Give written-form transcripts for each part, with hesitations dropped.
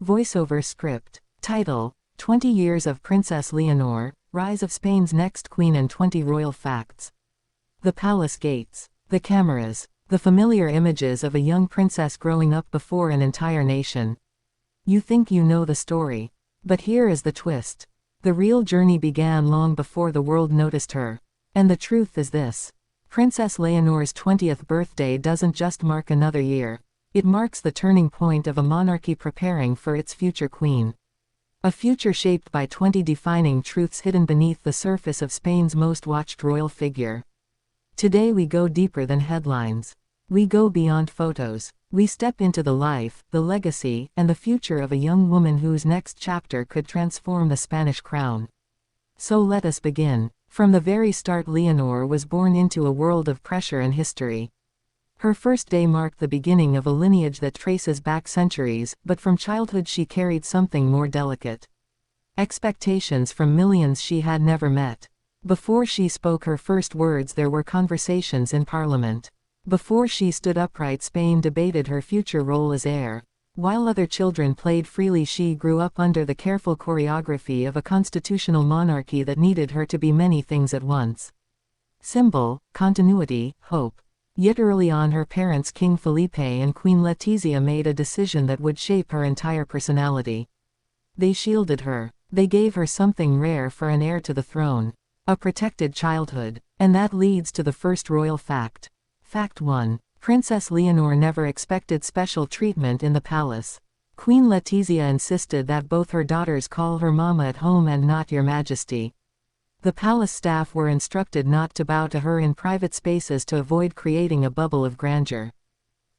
Voiceover script. Title: 20 Years of Princess Leonor, Rise of Spain's Next Queen and 20 Royal Facts. The palace gates. The cameras. The familiar images of a young princess growing up before an entire nation. You think you know the story. But here is the twist. The real journey began long before the world noticed her. And the truth is this. Princess Leonor's 20th birthday doesn't just mark another year. It marks the turning point of a monarchy preparing for its future queen. A future shaped by 20 defining truths hidden beneath the surface of Spain's most watched royal figure. Today we go deeper than headlines. We go beyond photos. We step into the life, the legacy, and the future of a young woman whose next chapter could transform the Spanish crown. So let us begin. From the very start, Leonor was born into a world of pressure and history. Her first day marked the beginning of a lineage that traces back centuries, but from childhood she carried something more delicate. Expectations from millions she had never met. Before she spoke her first words, there were conversations in Parliament. Before she stood upright, Spain debated her future role as heir. While other children played freely, she grew up under the careful choreography of a constitutional monarchy that needed her to be many things at once. Symbol, continuity, hope. Yet early on, her parents King Felipe and Queen Letizia made a decision that would shape her entire personality. They shielded her. They gave her something rare for an heir to the throne. A protected childhood. And that leads to the first royal fact. Fact 1. Princess Leonor never expected special treatment in the palace. Queen Letizia insisted that both her daughters call her mama at home and not your majesty. The palace staff were instructed not to bow to her in private spaces to avoid creating a bubble of grandeur.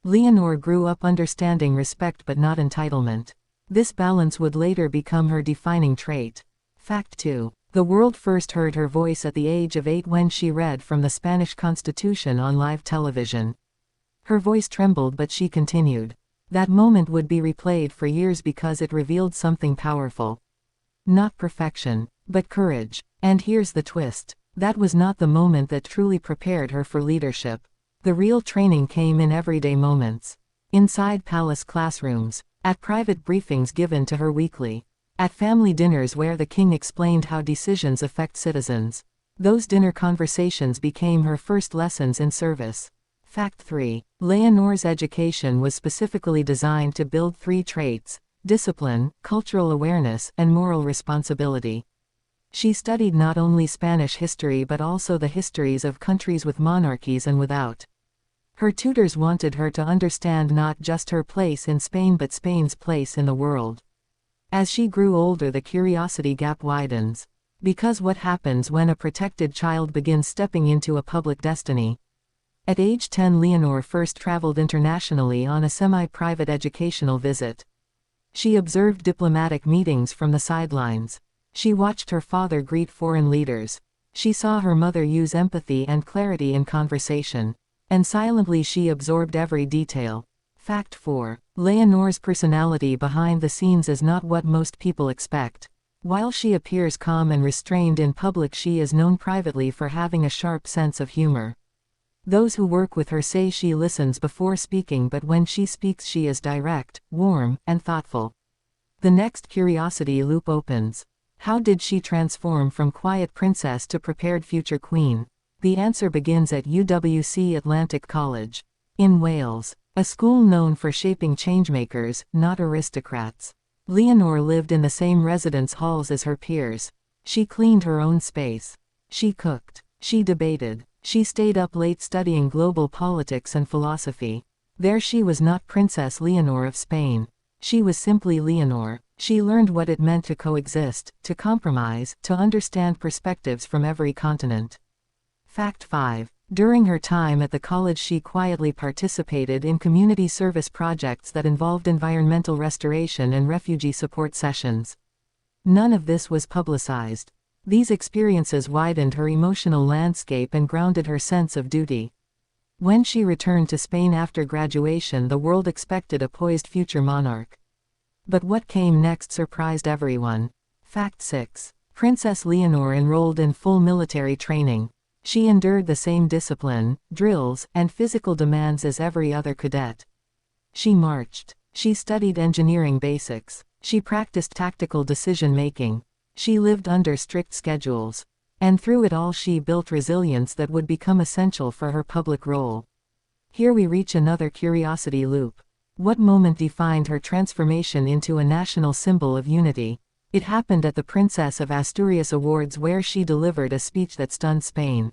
Leonor grew up understanding respect but not entitlement. This balance would later become her defining trait. Fact 2. The world first heard her voice at the age of 8 when she read from the Spanish Constitution on live television. Her voice trembled, but she continued. That moment would be replayed for years because it revealed something powerful. Not perfection, but courage. And here's the twist. That was not the moment that truly prepared her for leadership. The real training came in everyday moments. Inside palace classrooms. At private briefings given to her weekly. At family dinners where the king explained how decisions affect citizens. Those dinner conversations became her first lessons in service. Fact 3. Leonor's education was specifically designed to build 3 traits: discipline, cultural awareness, and moral responsibility. She studied not only Spanish history but also the histories of countries with monarchies and without. Her tutors wanted her to understand not just her place in Spain but Spain's place in the world. As she grew older, the curiosity gap widens. Because what happens when a protected child begins stepping into a public destiny? At age 10, Leonor first traveled internationally on a semi-private educational visit. She observed diplomatic meetings from the sidelines. She watched her father greet foreign leaders. She saw her mother use empathy and clarity in conversation. And silently she absorbed every detail. Fact 4. Leonor's personality behind the scenes is not what most people expect. While she appears calm and restrained in public, she is known privately for having a sharp sense of humor. Those who work with her say she listens before speaking, but when she speaks she is direct, warm, and thoughtful. The next curiosity loop opens. How did she transform from quiet princess to prepared future queen? The answer begins at UWC Atlantic College. In Wales. A school known for shaping changemakers, not aristocrats. Leonor lived in the same residence halls as her peers. She cleaned her own space. She cooked. She debated. She stayed up late studying global politics and philosophy. There she was not Princess Leonor of Spain. She was simply Leonor. She learned what it meant to coexist, to compromise, to understand perspectives from every continent. Fact 5. During her time at the college, she quietly participated in community service projects that involved environmental restoration and refugee support sessions. None of this was publicized. These experiences widened her emotional landscape and grounded her sense of duty. When she returned to Spain after graduation, the world expected a poised future monarch. But what came next surprised everyone. Fact 6. Princess Leonor enrolled in full military training. She endured the same discipline, drills, and physical demands as every other cadet. She marched. She studied engineering basics. She practiced tactical decision-making. She lived under strict schedules. And through it all she built resilience that would become essential for her public role. Here we reach another curiosity loop. What moment defined her transformation into a national symbol of unity? It happened at the Princess of Asturias Awards, where she delivered a speech that stunned Spain.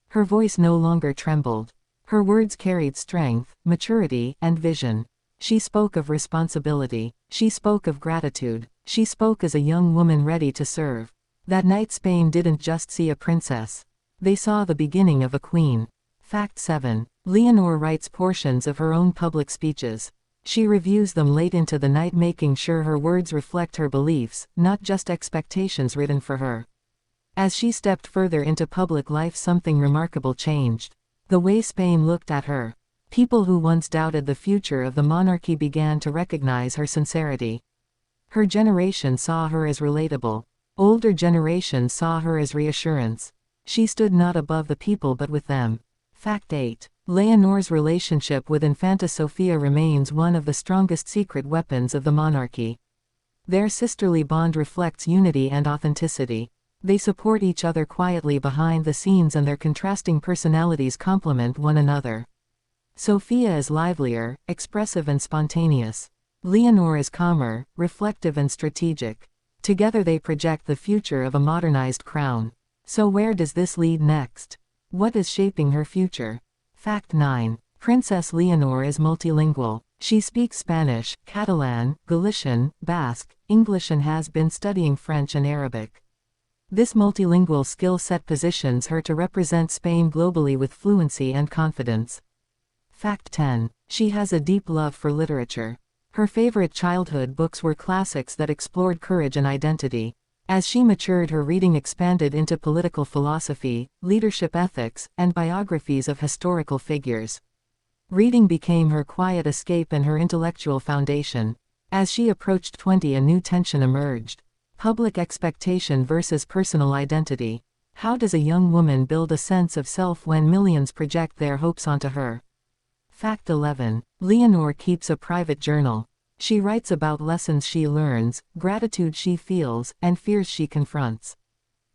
Her voice no longer trembled. Her words carried strength, maturity, and vision. She spoke of responsibility. She spoke of gratitude. She spoke as a young woman ready to serve. That night Spain didn't just see a princess. They saw the beginning of a queen. Fact 7. Leonor writes portions of her own public speeches. She reviews them late into the night, making sure her words reflect her beliefs, not just expectations written for her. As she stepped further into public life, something remarkable changed. The way Spain looked at her. People who once doubted the future of the monarchy began to recognize her sincerity. Her generation saw her as relatable. Older generations saw her as reassurance. She stood not above the people but with them. Fact 8. Leonor's relationship with Infanta Sofia remains one of the strongest secret weapons of the monarchy. Their sisterly bond reflects unity and authenticity. They support each other quietly behind the scenes, and their contrasting personalities complement one another. Sofia is livelier, expressive and spontaneous. Leonor is calmer, reflective and strategic. Together they project the future of a modernized crown. So where does this lead next? What is shaping her future? Fact 9. Princess Leonor is multilingual. She speaks Spanish, Catalan, Galician, Basque, English, and has been studying French and Arabic. This multilingual skill set positions her to represent Spain globally with fluency and confidence. Fact 10. She has a deep love for literature. Her favorite childhood books were classics that explored courage and identity. As she matured, her reading expanded into political philosophy, leadership ethics, and biographies of historical figures. Reading became her quiet escape and her intellectual foundation. As she approached 20, a new tension emerged. Public expectation versus personal identity. How does a young woman build a sense of self when millions project their hopes onto her? Fact 11. Leonor keeps a private journal. She writes about lessons she learns, gratitude she feels, and fears she confronts.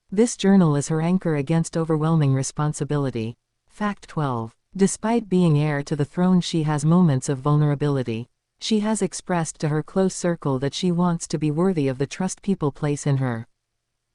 This journal is her anchor against overwhelming responsibility. Fact 12. Despite being heir to the throne, she has moments of vulnerability. She has expressed to her close circle that she wants to be worthy of the trust people place in her.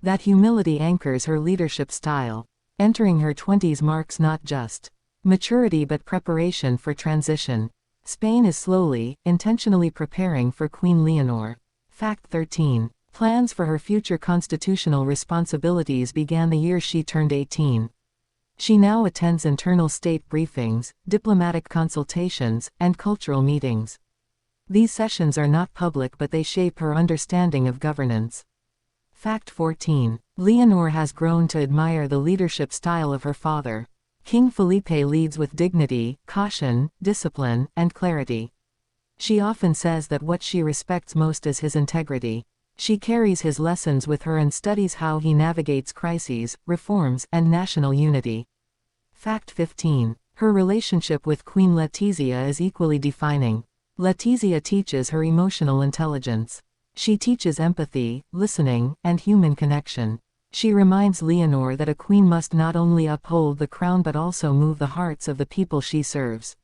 That humility anchors her leadership style. Entering her 20s marks not just maturity but preparation for transition. Spain is slowly, intentionally preparing for Queen Leonor. Fact 13. Plans for her future constitutional responsibilities began the year she turned 18. She now attends internal state briefings, diplomatic consultations, and cultural meetings. These sessions are not public, but they shape her understanding of governance. Fact 14. Leonor has grown to admire the leadership style of her father. King Felipe leads with dignity, caution, discipline, and clarity. She often says that what she respects most is his integrity. She carries his lessons with her and studies how he navigates crises, reforms, and national unity. Fact 15. Her relationship with Queen Letizia is equally defining. Letizia teaches her emotional intelligence. She teaches empathy, listening, and human connection. She reminds Leonor that a queen must not only uphold the crown but also move the hearts of the people she serves.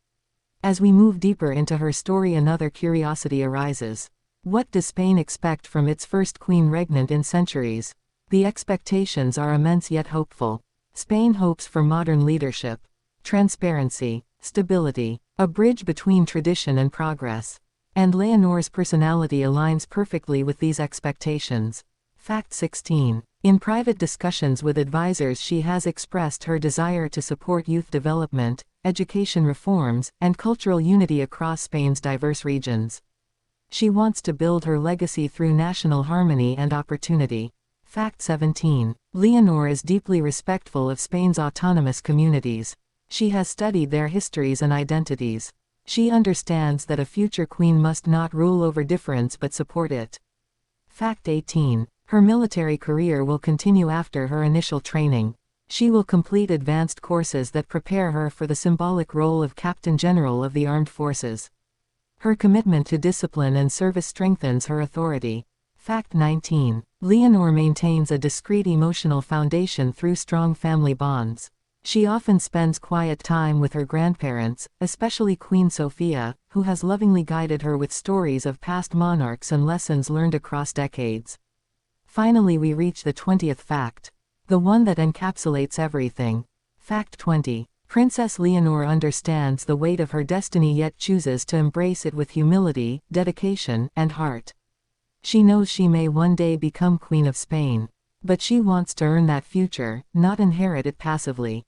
As we move deeper into her story, another curiosity arises. What does Spain expect from its first queen regnant in centuries? The expectations are immense yet hopeful. Spain hopes for modern leadership, transparency, stability, a bridge between tradition and progress. And Leonor's personality aligns perfectly with these expectations. Fact 16. In private discussions with advisors, she has expressed her desire to support youth development, education reforms, and cultural unity across Spain's diverse regions. She wants to build her legacy through national harmony and opportunity. Fact 17. Leonor is deeply respectful of Spain's autonomous communities. She has studied their histories and identities. She understands that a future queen must not rule over difference but support it. Fact 18. Her military career will continue after her initial training. She will complete advanced courses that prepare her for the symbolic role of Captain General of the Armed Forces. Her commitment to discipline and service strengthens her authority. Fact 19. Leonor maintains a discreet emotional foundation through strong family bonds. She often spends quiet time with her grandparents, especially Queen Sophia, who has lovingly guided her with stories of past monarchs and lessons learned across decades. Finally, we reach the 20th fact. The one that encapsulates everything. Fact 20. Princess Leonor understands the weight of her destiny yet chooses to embrace it with humility, dedication, and heart. She knows she may one day become Queen of Spain. But she wants to earn that future, not inherit it passively.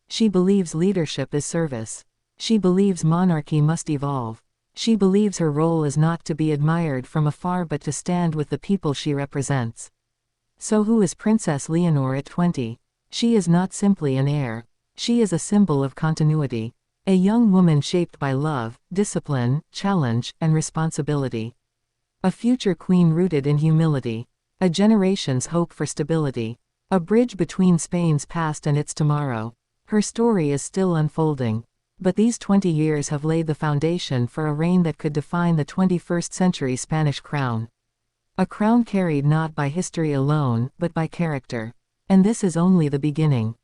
She believes leadership is service. She believes monarchy must evolve. She believes her role is not to be admired from afar but to stand with the people she represents. So who is Princess Leonor at 20? She is not simply an heir. She is a symbol of continuity. A young woman shaped by love, discipline, challenge, and responsibility. A future queen rooted in humility. A generation's hope for stability. A bridge between Spain's past and its tomorrow. Her story is still unfolding. But these 20 years have laid the foundation for a reign that could define the 21st century Spanish crown. A crown carried not by history alone, but by character. And this is only the beginning.